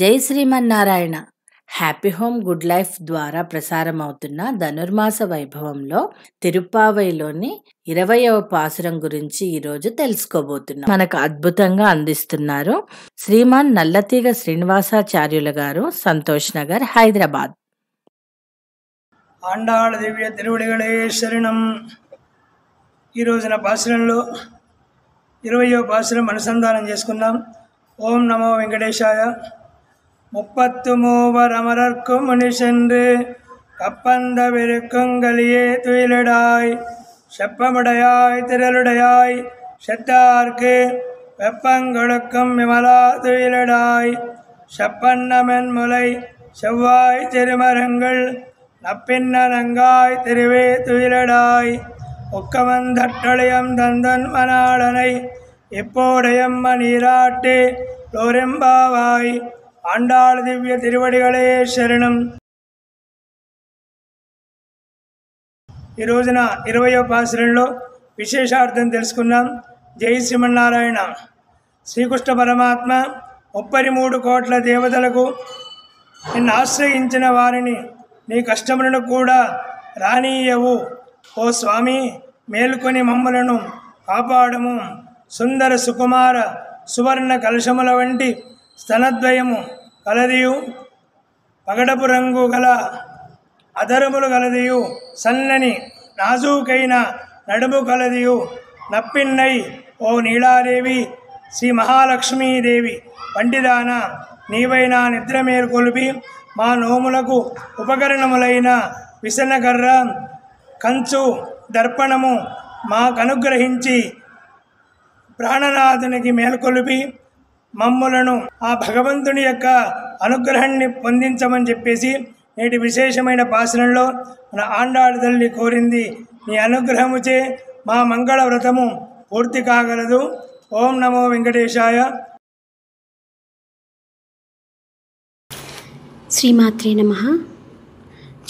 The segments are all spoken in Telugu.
జై Srimannarayana. Happy home good life ద్వారా ప్రసారమవుతున్న ధనుర్మాస వైభవంలో తిరుప్పావైలోని 20వ పాసురం గురించి ఈరోజు తెలుసుకోబోతున్నాం. మనకు అద్భుతంగా అందిస్తున్నారు శ్రీమాన్ నల్లతీగ శ్రీనివాసాచార్యుల గారు, సంతోష్ నగర్, హైదరాబాద్. ఆండాళ దివ్య తిరువడిగళే శరణం. ఈ రోజున పాసురంలో 20వ పాసురం అనుసంధానం చేసుకుందాం. ఓం నమో వెంకటేశాయ. 33 அமரர்க்கும் முனி சென்று கப்பந்த விருக்குங்கலியே துயிலடாய் செப்பமுடையாய் திரளுடையாய் செத்தார்க்கு வெப்பங்கொடுக்கும் விமலா துயிலடாய் செப்பன்னமென் முலை செவ்வாய் திருமரங்கள் நப்பின்னங்காய் திருவே துயிலடாய் ஒக்கவந்தட்டளையம் தந்தன் மணாளனை இப்போடையம்ம நீராட்டு லோரெம்பாவாய். ఆండాళ దివ్య తిరువడిగళే శరణం. ఈ రోజున 20వ పాసురంలో విశేషార్థం తెలుసుకున్నాం. జై శ్రీమన్నారాయణ. శ్రీకృష్ణ పరమాత్మ 33 కోట్ల దేవతలకు నిన్ను ఆశ్రయించిన వారిని నీ కష్టములను కూడా రానీయవు. ఓ స్వామి, మేలుకొని మమ్మలను కాపాడము. సుందర సుకుమార సువర్ణ కలశముల వంటి స్తనద్వయము కలదియు, పగడపు రంగు గల అధరములు కలదియు, సన్నని నాజూకైన నడుము కలదియు, నప్పిన్నై ఓ నీలాదేవి, శ్రీ మహాలక్ష్మీదేవి వంటిదాన, నీవైనా నిద్ర మేలుకొలిపి మా నోములకు ఉపకరణములైన విసనకర్ర, కంచు, దర్పణము మాకనుగ్రహించి ప్రాణనాథునికి మేలుకొలిపి మమ్ములను ఆ భగవంతుని యొక్క అనుగ్రహాన్ని పొందించమని చెప్పేసి నేటి విశేషమైన పాసురంలో మన ఆండాళ తల్లి కోరింది. నీ అనుగ్రహముచే మా మంగళ వ్రతము పూర్తి కాగలదు. ఓం నమో వెంకటేశాయ. శ్రీమాత్రే నమః.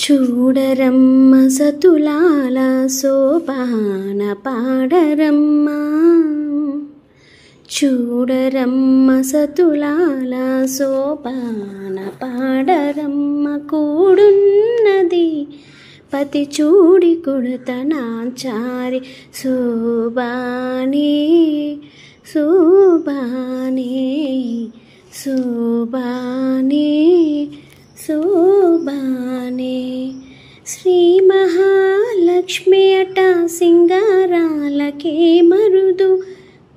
చూడరమ్మ సతులాల సోపాన పాడరమ్మ, చూడరమ్మ సతులాల సోపాన పాడరమ్మ, కూడున్నది పతి చూడి కుడతనాచారి శోభానే శోభానే శోభానే శోభానే. శ్రీ మహాలక్ష్మి అట సింగారాలకే మరుదు,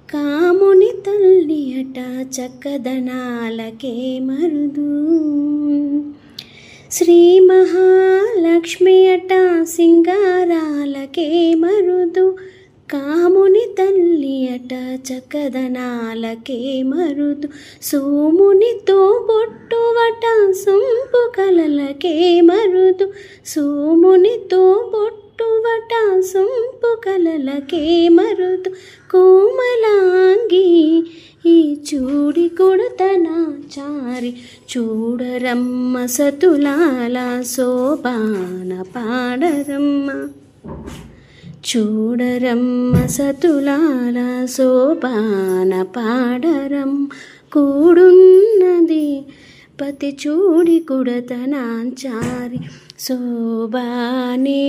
కాముని తల్లి అట చక్కదనాలకే మరుదు. శ్రీ మహాలక్ష్మి అట సింగారాలకే మరుదు, కాముని తల్లి అట చక్కదనాలకే మరుదు. సోమునితో బొట్టువట సొంపు కలలకే మరుదు, సోమునితో బొట్టువట సొంపు కలలకే మరుదు. కోమలాంగి ఈ చూడి కొడతనాచారి, చూడరమ్మ సతులాల సోపాన పాడరమ్మ, చూడరమ్మ సతులాల సోపాన పాడరమ్మ, కూడున్నది పతి చూడి కుడతనాచారి శోభానే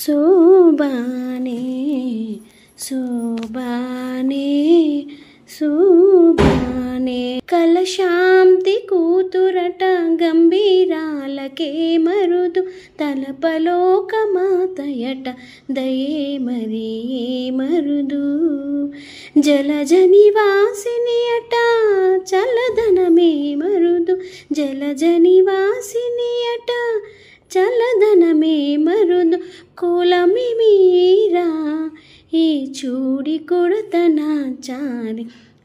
శోభానే శోభానే శోభానే. కలశాంతి కూతురట గంభీరాలకే మరుదు, తలపలోక మాతయట దయే మరీ మరుదు. జలజ నివాసిని అట చల్లదనమే మరుదు, జలజ నివాసిని అట చల్లదనమే మరుదు. కులమి మీరా ఈ చూడి కొడతనాచారి,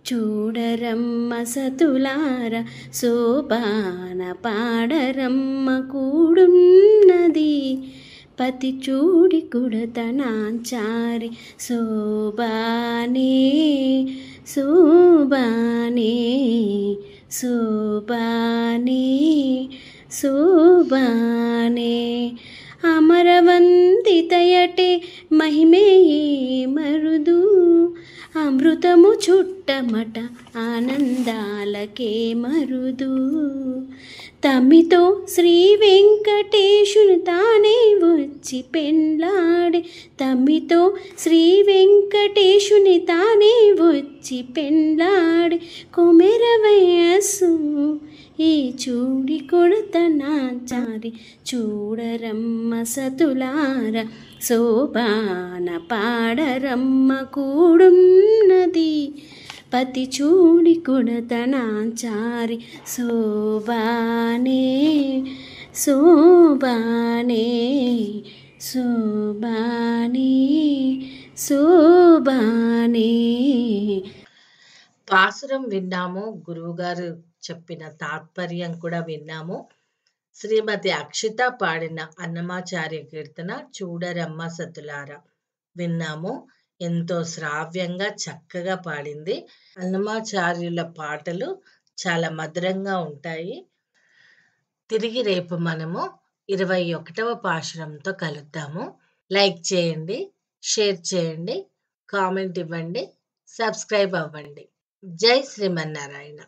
చూడరమ్మ సతులార సోపాన పాడరమ్మ, కూడున్నది పతి చూడి కొడతనాచారి శోభానే శోభానే శోభానే శోభానే. అమరవంతితయటే మహిమే మరుదు, అమృతము చుట్టమట ఆనందాలకే మరుదు. తమితో శ్రీ వెంకటేశుని తానే వచ్చి పెండ్లాడే, తమితో శ్రీ వెంకటేశుని తానే వచ్చి పెండ్లాడే. కొమెర వయస్సు ఈ చూడి కొడతనాచారి, చూడరమ్మ సతులార శోభాన పాడరమ్మ కూడున్నది. పతి చూడి కొడతనాచారి శోభానే శోభానే శోభానే శోభానే. పాసురం విన్నాము, గురువుగారు చెప్పిన తాత్పర్యం కూడా విన్నాము. శ్రీమతి అక్షిత పాడిన అన్నమాచార్య కీర్తన చూడరమ్మ సతులార విన్నాము. ఎంతో శ్రావ్యంగా చక్కగా పాడింది. అన్నమాచార్యుల పాటలు చాలా మధురంగా ఉంటాయి. తిరిగి రేపు మనము 21వ పాశురంతో కలుద్దాము. లైక్ చేయండి, షేర్ చేయండి, కామెంట్ ఇవ్వండి, సబ్స్క్రైబ్ అవ్వండి. జై శ్రీమన్నారాయణ.